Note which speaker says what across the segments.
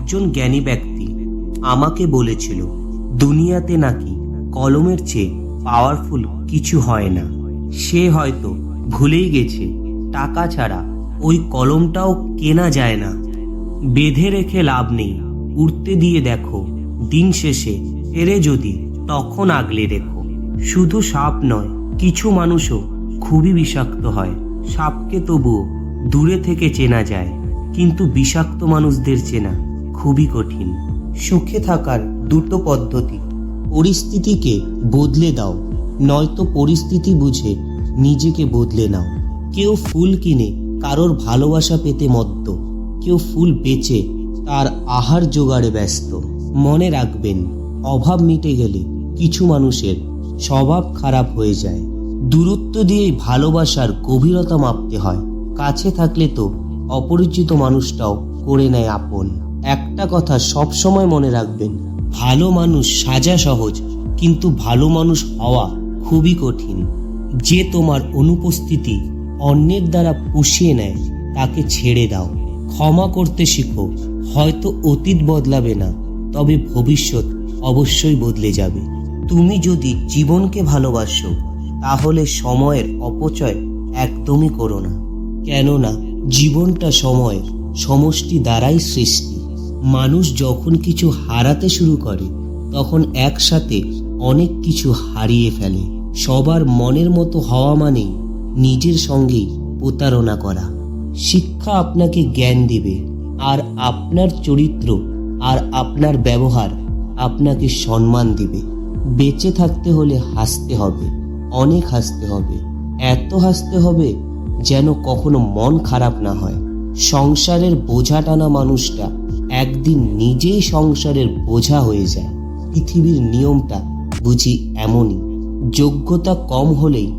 Speaker 1: একজন জ্ঞানী ব্যক্তি আমাকে বলেছিল, দুনিয়াতে নাকি কলমের চেয়ে পাওয়ারফুল কিছু হয় না। সে হয়তো ভুলেই গেছে টাকা ছাড়া ওই কলমটাও কেনা যায় না। বেঁধে রেখে লাভ নেই, উড়তে দিয়ে দেখো, দিন শেষে এরে যদি তখন আগলে রেখো। শুধু সাপ নয়, কিছু মানুষও খুবই বিষাক্ত হয়। সাপকে তবুও দূরে থেকে চেনা যায়, কিন্তু বিষাক্ত মানুষদের চেনা খুবই কঠিন। সুখে থাকার দুটো পদ্ধতি: পরিস্থিতিকে বদলে দাও, নয়তো পরিস্থিতি বুঝে নিজেকে বদলে নাও। কেউ ফুল কিনে কারোর ভালোবাসা পেতে মত্ত, কেউ ফুল বেচে তার আহার জোগাড়ে ব্যস্ত। মনে রাখবেন, অভাব মিটে গেলে কিছু মানুষের স্বভাব খারাপ হয়ে যায়। দূরত্ব দিয়েই ভালোবাসার গভীরতা মাপতে হয়। কাছে থাকলে তো অপরিচিত মানুষটাও করে নেয় আপন। একটা কথা সব সময় মনে রাখবেন, ভালো মানুষ সাজা সহজ, কিন্তু ভালো মানুষ হওয়া খুবই কঠিন। যে তোমার অনুপস্থিতি অন্যের দ্বারা পুষিয়ে নেয়, তাকে ছেড়ে দাও। ক্ষমা করতে শিখো, হয়তো অতীত বদলাবে না, তবে ভবিষ্যৎ অবশ্যই বদলে যাবে। তুমি যদি জীবনকে ভালোবাসো, তাহলে সময়ের অপচয় একদমই করো না। কেননা জীবনটা সময়ের সমষ্টি দ্বারাই সৃষ্টি। মানুষ যখন কিছু হারাতে শুরু করে, তখন একসাথে অনেক কিছু হারিয়ে ফেলে। সবার মনের মতো হওয়া মানেই নিজের সঙ্গেই প্রতারণা করা। শিক্ষা আপনাকে জ্ঞান দিবে, আর আপনার চরিত্র আর আপনার ব্যবহার আপনাকে সম্মান দিবে। বেঁচে থাকতে হলে হাসতে হবে, অনেক হাসতে হবে, এত হাসতে হবে যেন কখনো মন খারাপ না হয়। সংসারের বোঝা টানা মানুষটা একদিন নিজেই সংসারের বোঝা হয়ে যায়। পৃথিবীর নিয়মটা বুঝি এমনই। যোগ্যতা কম হলেই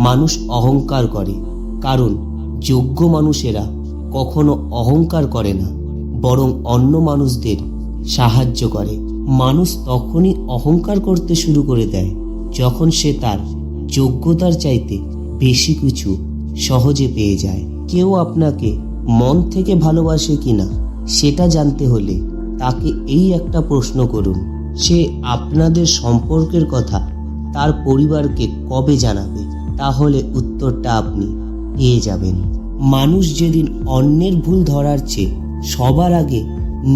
Speaker 1: মানুষ অহংকার করে, কারণ যোগ্য মানুষেরা কখনো অহংকার করে না, বরং অন্য মানুষদের সাহায্য করে। মানুষ তখনই অহংকার করতে শুরু করে দেয়, যখন সে তার যোগ্যতার চাইতে বেশি কিছু সহজে পেয়ে যায়। কেউ আপনাকে মন থেকে ভালোবাসে কিনা সেটা জানতে হলে তাকে এই একটা প্রশ্ন করুন, সে আপনাদের সম্পর্কের কথা তার পরিবারকে কবে জানাবে? তাহলে উত্তরটা আপনি পেয়ে যাবেন। মানুষ যেদিন অন্যের ভুল ধরার চেয়ে সবার আগে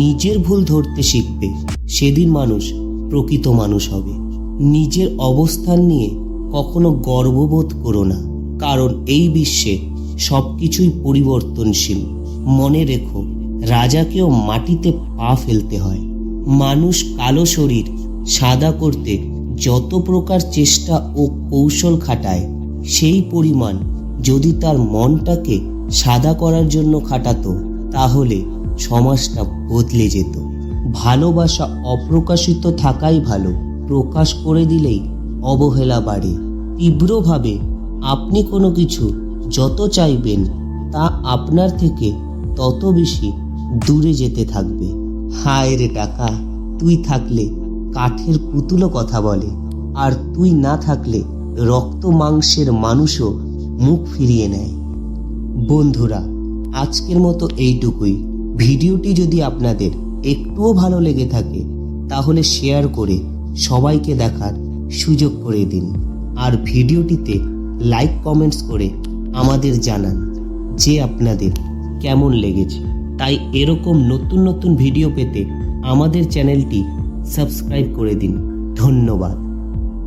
Speaker 1: নিজের ভুল ধরতে শিখবে, সেদিন মানুষ প্রকৃত মানুষ হবে। নিজের অবস্থান নিয়ে কখনো গর্ববোধ করো না, কারণ এই বিশ্বে সবকিছুই পরিবর্তনশীল। মনে রেখো, রাজাকেও মাটিতে পা ফেলতে হয়। মানুষ কালো শরীর সাদা করতে যত প্রকার চেষ্টা ও কৌশল খাটায়, সেই পরিমাণ যদি তার মনটাকে সাদা করার জন্য খাটাতো, তাহলে সমাজটা বদলে যেত। ভালোবাসা অপ্রকাশিত থাকাই ভালো, প্রকাশ করে দিলেই অবহেলা বাড়ে। তীব্রভাবে আপনি কোনো কিছু যত চাইবেন, তা আপনার থেকে তত বেশি দূরে যেতে থাকবে। হায় রে টাকা, তুই থাকলে কাঠের পুতুলও কথা বলে, আর তুই না থাকলে রক্ত মাংসের মানুষও মুখ ফিরিয়ে নেয়। বন্ধুরা, আজকের মতো এইটুকুই। ভিডিওটি যদি আপনাদের একটুও ভালো লেগে থাকে, তাহলে শেয়ার করে সবাইকে দেখার সুযোগ করে দিন। আর ভিডিওটিতে লাইক কমেন্টস করে আমাদের জানান যে আপনাদের কেমন লেগেছে। তাই এরকম নতুন নতুন ভিডিও পেতে আমাদের চ্যানেলটি সাবস্ক্রাইব করে দিন। ধন্যবাদ।